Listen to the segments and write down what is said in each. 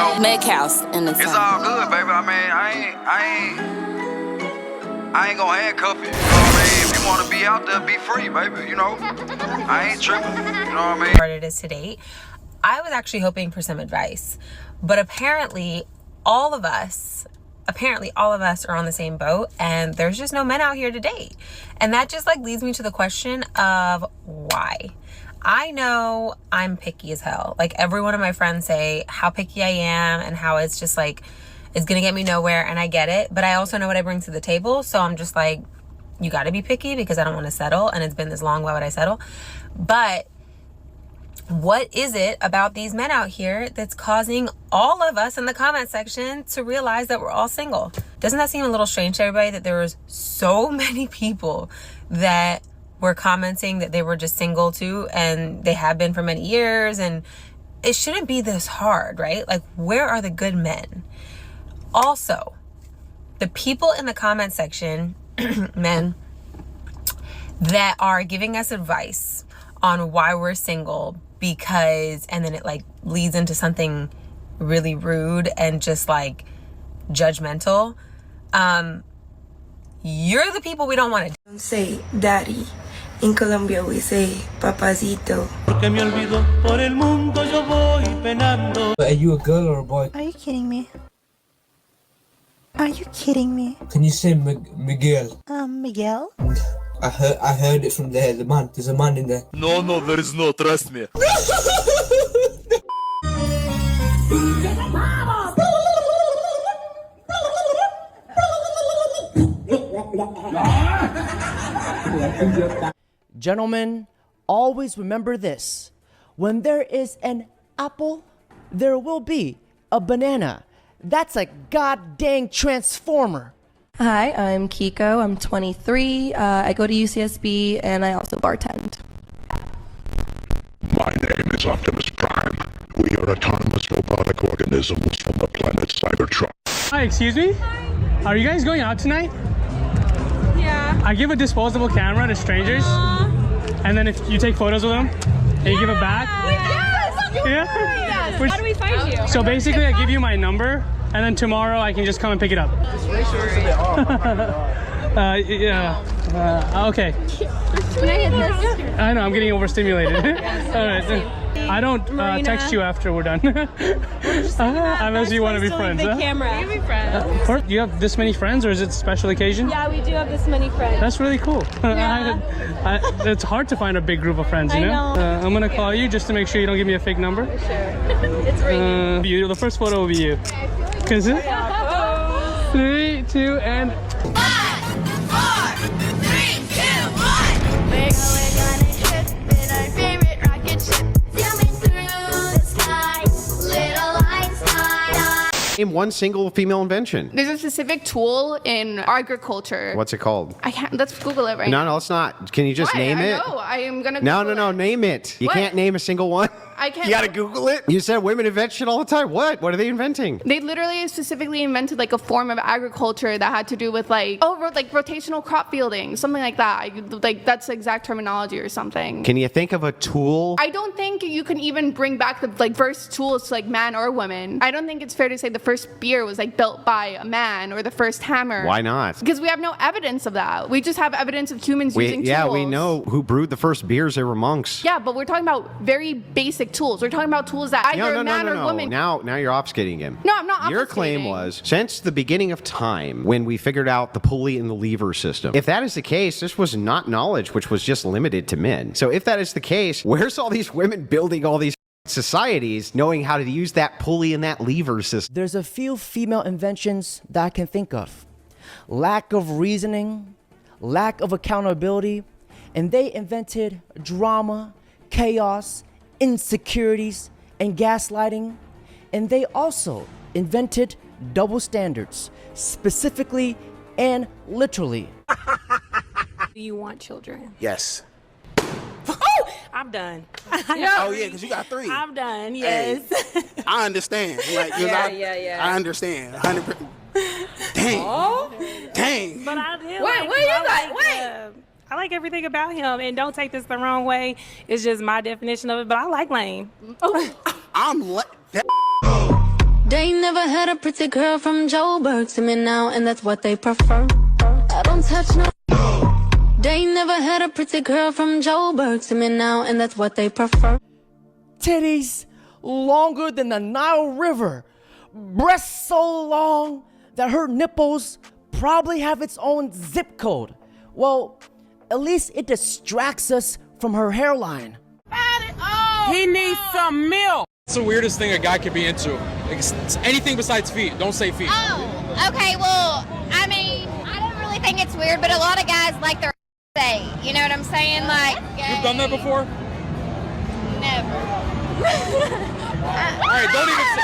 know, Make house in the it's town. all good, baby. I mean, I ain't gonna handcuff you. You know what I mean? If you wanna be out there, be free, baby. You know, I ain't tripping. You know what I mean? Hard it is to date. I was actually hoping for some advice, but apparently all of us are on the same boat, and there's just no men out here to date. And that just like leads me to the question of why. I know I'm picky as hell. Like, every one of my friends say how picky I am and how it's just like, it's gonna get me nowhere, and I get it. But I also know what I bring to the table, so I'm just like, you gotta be picky because I don't want to settle, and it's been this long, why would I settle? But what is it about these men out here that's causing all of us in the comment section to realize that we're all single? Doesn't that seem a little strange to everybody that there was so many people that were commenting that they were just single too, and they have been for many years, and it shouldn't be this hard, right? Like, where are the good men? Also, the people in the comment section, men, that are giving us advice on why we're single because, and then it like leads into something really rude and just like judgmental. You're the people we don't want to say daddy. In Colombia we say papacito. Are you a girl or a boy? Are you kidding me? Are you kidding me? Can you say Miguel? Miguel? I heard it from the man. There's a man in there. No, there is no. Trust me. Gentlemen, always remember this. When there is an apple, there will be a banana. That's a goddamn transformer. Hi, I'm Kiko. I'm 23. I go to UCSB and I also bartend. My name is Optimus Prime. We are autonomous robotic organisms from the planet Cybertron. Hi, excuse me? Are you guys going out tonight? Yeah. I give a disposable camera to strangers, and then if you take photos with them, and you give it back. Yes! How do we find you? So basically, I give you my number, and then tomorrow I can just come and pick it up. Okay. Can I hit this? I know, I'm getting overstimulated. All right. I don't text you after we're done. Unless you want to be friends. The camera. We can be friends. Do you have this many friends, or is it a special occasion? Yeah, we do have this many friends. That's really cool. Yeah. It's hard to find a big group of friends, you know? I'm going to call you just to make sure you don't give me a fake number. For sure. It's ringing. The first photo will be you. Is it? 3, 2, and... 5, 4, 3, 2, 1. We're going on a trip in our favorite rocket ship. Zooming through the sky. Little Einstein. Name one single female invention. There's a specific tool in agriculture. What's it called? I can't. Let's Google it right now. No, let's not. Can you just name it? No, I am gonna. No. Name it. You can't name a single one. I can't. You gotta Google it. You said women invent shit all the time. What? What are they inventing? They literally specifically invented like a form of agriculture that had to do with like rotational crop fielding, something like that. Like that's the exact terminology or something. Can you think of a tool? I don't think you can even bring back the first tools to like man or woman. I don't think it's fair to say the first spear was like built by a man or the first hammer. Why not? Because we have no evidence of that. We just have evidence of humans using tools. Yeah, we know who brewed the first beers. They were monks. Yeah, but we're talking about very basic tools. We're talking about tools that either a man or woman. Now you're obfuscating him. No, I'm not obfuscating. Your claim was, since the beginning of time, when we figured out the pulley and the lever system, if that is the case, this was not knowledge which was just limited to men. So if that is the case, where's all these women building all these societies knowing how to use that pulley and that lever system? There's a few female inventions that I can think of. Lack of reasoning, lack of accountability, and they invented drama, chaos, insecurities, and gaslighting. And they also invented double standards, specifically and literally. Do you want children? Yes. I'm done. Oh yeah, because you got 3. I'm done. Yes. Hey, I understand. Like, Yeah. I understand. 100%. Dang. Oh? Dang. But I did. Wait. I like everything about him, and don't take this the wrong way. It's just my definition of it. But I like Lane. I'm like that. Damn. never had a pretty girl from Joburg to me now, and that's what they prefer. I don't touch no. They never had a pretty girl from Joburg to me now, and that's what they prefer. Titties longer than the Nile River. Breasts so long that her nipples probably have its own zip code. Well, at least it distracts us from her hairline. He needs some milk. What's the weirdest thing a guy could be into? Like, it's anything besides feet. Don't say feet. Oh, okay. Well, I mean, I don't really think it's weird, but a lot of guys like their say. You know what I'm saying? Like, You've done that before? never. All right, don't even say.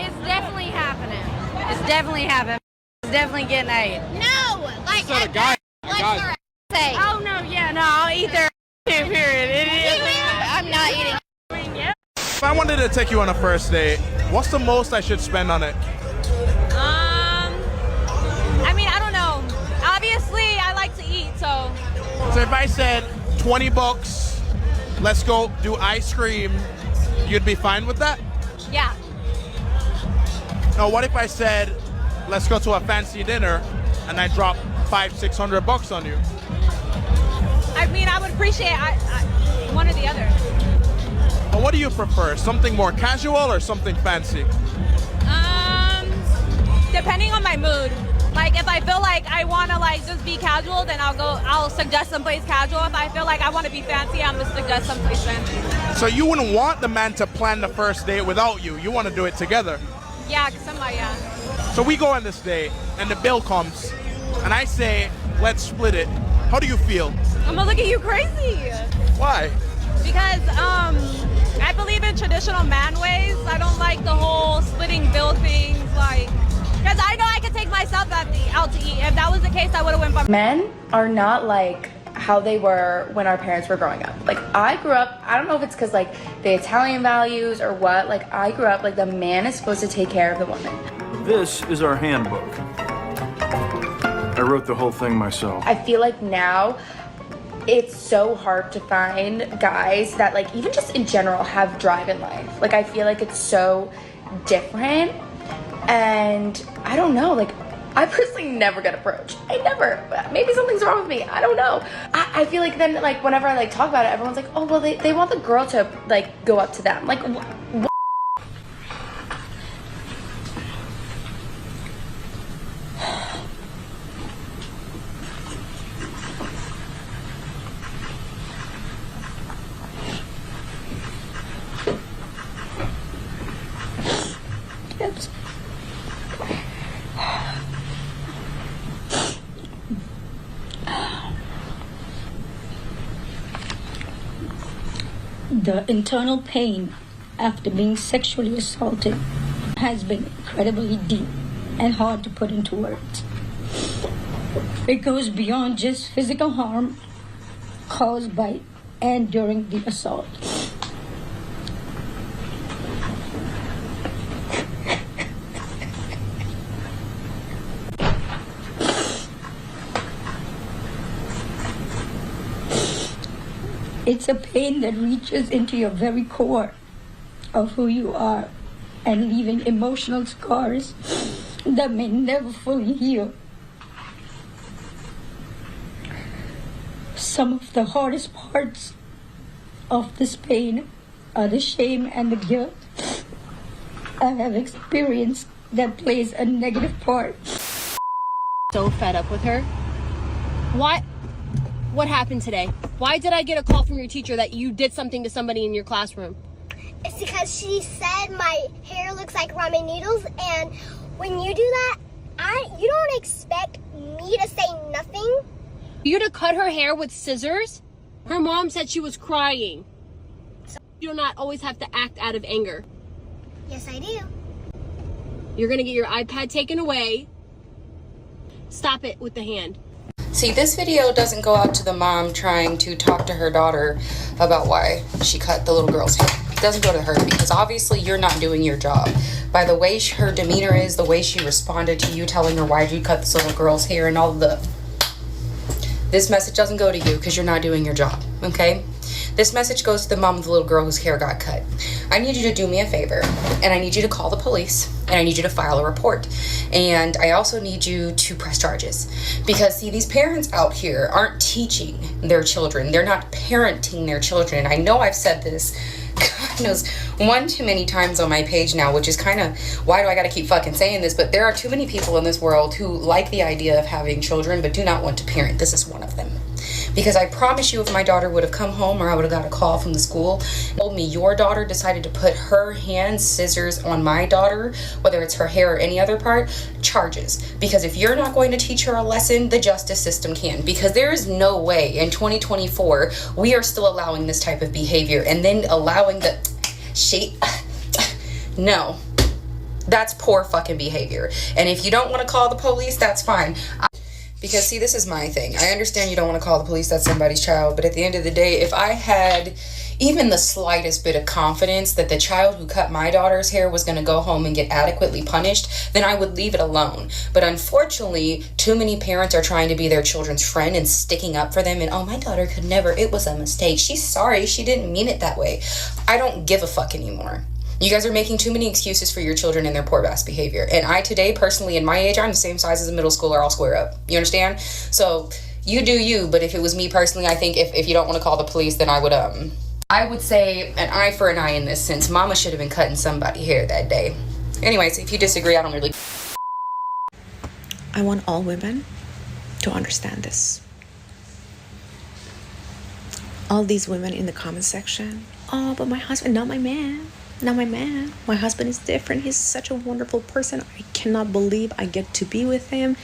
It's definitely happening. It's definitely happening. It's definitely getting ate. No, like It's not a guy. like guy. their say. Oh no, yeah, no, I'll eat their period. I'm not eating. If I wanted to take you on a first date, what's the most I should spend on it? I mean, I don't know. Obviously, I like to eat, so. So if I said $20, let's go do ice cream, you'd be fine with that? Yeah. Now, what if I said, let's go to a fancy dinner, and I drop $500-600 on you? I mean, I would appreciate one or the other. But what do you prefer? Something more casual or something fancy? Depending on my mood. Like, if I feel like I want to, like, just be casual, then I'll suggest someplace casual. If I feel like I want to be fancy, I'm going to suggest someplace fancy. So you wouldn't want the man to plan the first date without you. You want to do it together. Yeah, somebody, yeah. So we go on this date, and the bill comes, and I say, let's split it. How do you feel? I'm going to look at you crazy. Why? Because I believe in traditional man ways. I don't like the whole splitting bill things, like, because I know I could take myself out to eat. If that was the case, I would have went by. Men are not like how they were when our parents were growing up. Like, I grew up, I don't know if it's because like the Italian values or what, like I grew up like the man is supposed to take care of the woman. This is our handbook. I wrote the whole thing myself. I feel like now it's so hard to find guys that, like, even just in general have drive in life. Like, I feel like it's so different, and I don't know, like, I personally never get approached. I never. Maybe something's wrong with me. I don't know. I feel like then, like, whenever I, like, talk about it, everyone's like, oh, well, they want the girl to, like, go up to them. Like, The internal pain after being sexually assaulted has been incredibly deep and hard to put into words. It goes beyond just physical harm caused by and during the assault. It's a pain that reaches into your very core of who you are and leaving emotional scars that may never fully heal. Some of the hardest parts of this pain are the shame and the guilt I have experienced that plays a negative part. So fed up with her. What happened today? Why did I get a call from your teacher that you did something to somebody in your classroom? It's because she said my hair looks like ramen noodles, and when you do that, you don't expect me to say nothing. You to cut her hair with scissors? Her mom said she was crying. You do not always have to act out of anger. Yes, I do. You're gonna get your iPad taken away. Stop it with the hand. See, this video doesn't go out to the mom trying to talk to her daughter about why she cut the little girl's hair. It doesn't go to her because obviously you're not doing your job. By the way her demeanor is, the way she responded to you telling her why'd you cut this little girl's hair and all this message doesn't go to you because you're not doing your job, okay? This message goes to the mom of the little girl whose hair got cut. I need you to do me a favor, and I need you to call the police, and I need you to file a report. And I also need you to press charges. Because, see, these parents out here aren't teaching their children. They're not parenting their children. And I know I've said this, God knows, one too many times on my page now, which is kind of, why do I gotta keep fucking saying this? But there are too many people in this world who like the idea of having children, but do not want to parent. This is one of them. Because I promise you, if my daughter would have come home or I would have got a call from the school, told me your daughter decided to put her hand scissors on my daughter, whether it's her hair or any other part, charges. Because if you're not going to teach her a lesson, the justice system can. Because there is no way in 2024 we are still allowing this type of behavior and then allowing the no, that's poor fucking behavior. And if you don't want to call the police, that's fine. Because, see, this is my thing. I understand you don't want to call the police, that's somebody's child. But at the end of the day, if I had even the slightest bit of confidence that the child who cut my daughter's hair was going to go home and get adequately punished, then I would leave it alone. But unfortunately, too many parents are trying to be their children's friend and sticking up for them. And, oh, my daughter could never. It was a mistake. She's sorry. She didn't mean it that way. I don't give a fuck anymore. You guys are making too many excuses for your children and their poor ass behavior. And I today, personally, in my age, I'm the same size as a middle schooler. I'll square up. You understand? So you do you. But if it was me personally, I think if you don't want to call the police, then I would say an eye for an eye in this sense. Mama should have been cutting somebody's hair that day. Anyways, if you disagree, I don't really. I want all women to understand this. All these women in the comment section, oh, but my husband, not my man. Not my man. My husband is different. He's such a wonderful person. I cannot believe I get to be with him.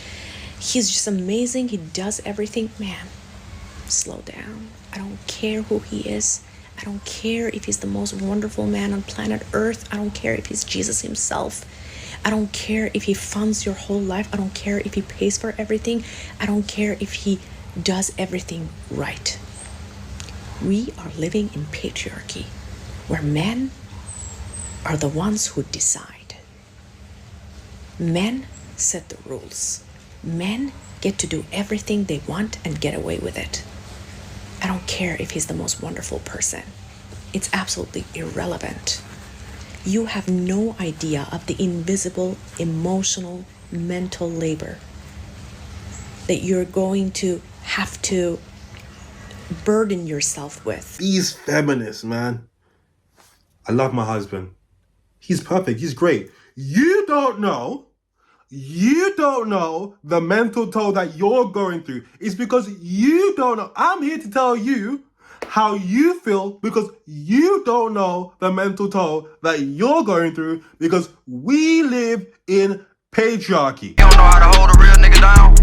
He's just amazing. He does everything. Man, slow down. I don't care who he is. I don't care if he's the most wonderful man on planet Earth. I don't care if he's Jesus himself. I don't care if he funds your whole life. I don't care if he pays for everything. I don't care if he does everything right. We are living in patriarchy, where men are the ones who decide. Men set the rules. Men get to do everything they want and get away with it. I don't care if he's the most wonderful person. It's absolutely irrelevant. You have no idea of the invisible, emotional, mental labor that you're going to have to burden yourself with. These feminists, man. I love my husband. He's perfect. He's great. You don't know the mental toll that you're going through. It's because you don't know. I'm here to tell you how you feel because you don't know the mental toll that you're going through because we live in patriarchy. You don't know how to hold a real nigga down.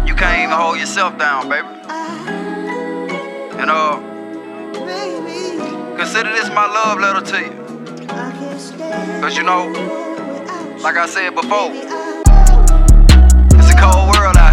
You can't even hold yourself down, baby. And consider this my love letter to you. Cause you know, like I said before, it's a cold world out